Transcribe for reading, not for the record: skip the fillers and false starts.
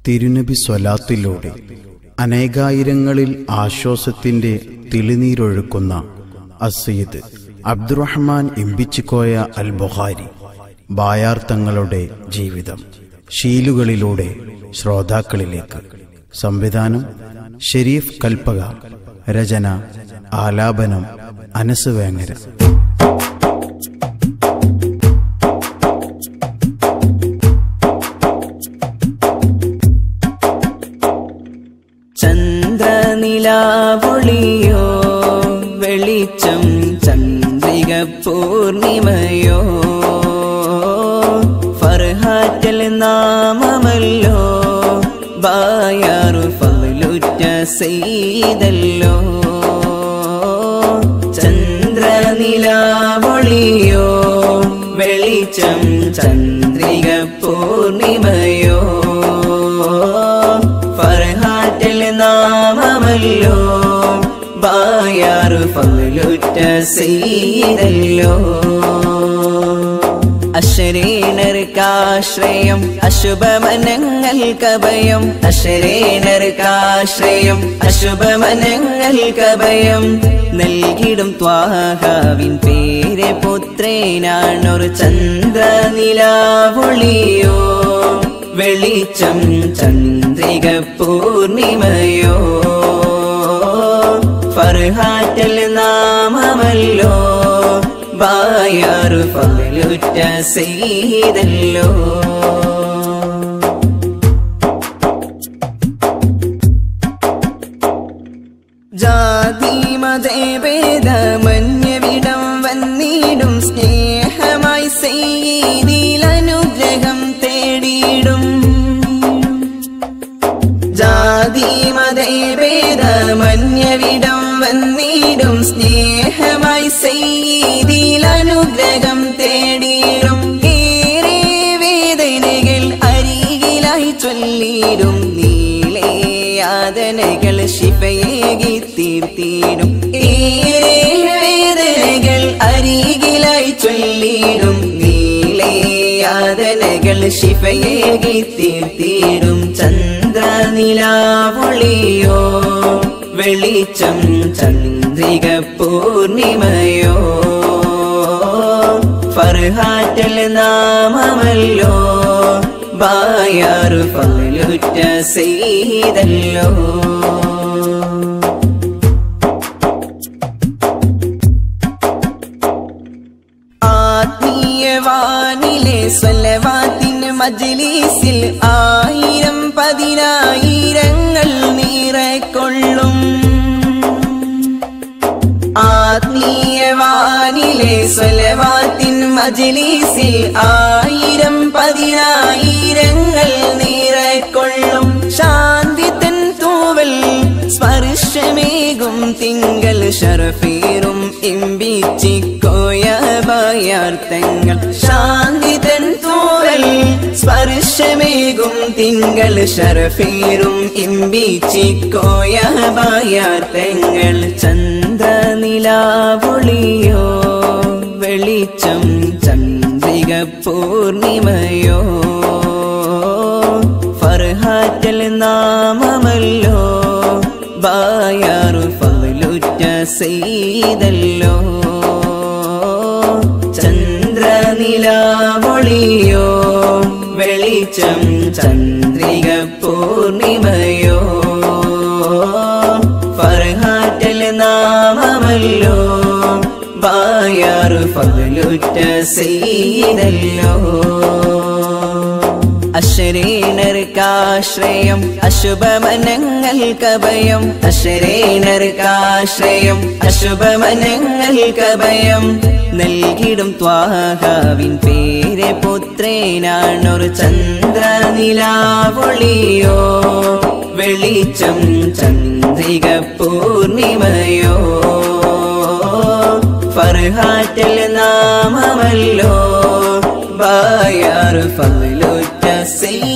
തിരുനബി സ്വലാത്തിലൂടെ അനേകായിരങ്ങളിൽ ആശ്വാസത്തിന്റെ തെളിനീരൊഴുക്കുന്ന അസയ്യിദ് അബ്ദുറഹ്മാൻ ഇമ്പിച്ചിക്കോയ അൽ ബുഖാരി ബായാർത്ഥങ്ങളുടെ ജീവിതം ശീലുകളിലൂടെ ശ്രോതാക്കളിലേക്ക്. സംവിധാനം ഷെരീഫ് കൽപ്പക. രചന ആലാപനം അനസ് വേങ്ങര. ചന്ദ്രനിലാവൊളിയോ വെളിച്ചം ചന്ദ്രിക പൂർണിമയോ ഫർഹാറ്റൽ നാമമല്ലോ ബായാറു ഫലുറ്റ സെയ്തല്ലോ. ചന്ദ്രനിലാവൊളിയോ വെളിച്ചം ചന്ദ്രിക പൂർണിമയോ ഫർഹാറ്റൽ നാമമല്ലോ ബായാറു ഫലുറ്റ സെയ്തല്ലോ. അശരീണർക്കാശ്രയം അശുഭമനങ്ങൾക്കഭയം അശരീണർക്കാശ്രയം അശുഭമനങ്ങൾക്കഭയം നൽകിടും ത്വാഹാവിൻ പേരെ പുത്രേനാണൊരു ചന്ദ്രനിലാവൊളിയോ വെളിച്ചം ചന്ദ്രിക പൂർണിമയോ ഫർഹാറ്റൽ നാമമല്ലോ ബായാറു ഫലുറ്റ സെയ്തല്ലോ. ജാതി മതഭേദമന്യവിടം വന്നിടും സ്നേഹമായി സെയ്തിലനുഗ്രഹം തേടിയിടും. ജാതി മതഭേദമന്യവിടം വന്നിടും സ്നേഹമായി സെയ്തിലനുഗ്രഹം തേടിയിടും. ഏറെ വേദനകൾ അരികിലായി ചൊല്ലിടും നീളേ യാതനകൾ ശിഫയേകി തീർത്തിടും. ഏറെ വേദനകൾ അരികിലായി ചൊല്ലിടും നീളേ യാതനകൾ ശിഫയേകി തീർത്തിടും. ചന്ദ്രനിലാവൊളിയോ വെളിച്ചം ചന്ദ്രിക പൂർണിമയോ ഫർഹാറ്റൽ നാമമല്ലോ ബായാറു ഫലുറ്റ സെയ്തല്ലോ. ആത്മീയവാനിലെ സ്വലവാത്തിന് മജ്‌ലിസിൽ ആയിരം പതിനായിരങ്ങൾ നിറകൊള്ളും. ആത്മീയവാനിലെ സ്വലവാത്തിൻ മജ്‌ലിസിൽ ആയിരം പതിനായിരങ്ങൾ നിറകൊള്ളും. ശാന്തി തൻ തൂവൽ സ്പർശമേകും തിങ്കൾ ശറഫീറും ഇമ്പിച്ചിക്കോയ ബായാർത്ഥങ്ങൾ. ശാന്തി തൻ തൂവൽ സ്പർശമേകും തിങ്കൾ ശറഫീറും ഇമ്പിച്ചിക്കോയ ബായാർത്ഥങ്ങൾ. ചന്ദ്രനിലാവൊളിയോ വെളിച്ചം ചന്ദ്രിക പൂർണിമയോ ഫർഹാറ്റൽ നാമമല്ലോ ബായാറു ഫലുറ്റ സെയ്തല്ലോ. ചന്ദ്രനിലാവൊളിയോ വെളിച്ചം ചന്ദ്രിക പൂർണിമയോ ഫർഹാറ്റൽ നാമമല്ലോ ബായാറു ഫലുറ്റ സെയ്തല്ലോ. അശരീണർക്കാശ്രയം അശുഭമനങ്ങൾക്കഭയം അശരീണർക്കാശ്രയം അശുഭമനങ്ങൾക്കഭയം നൽകിടും ത്വാഹാവിൻ പേരെ പുത്രേനാണൊരു ചന്ദ്രനിലാവൊളിയോ വെളിച്ചം ചന്ദ്രിക പൂർണിമയോ ഫർഹാറ്റൽ നാമമല്ലോ ബായാറു ഫലുറ്റ സെയ്തല്ലോ.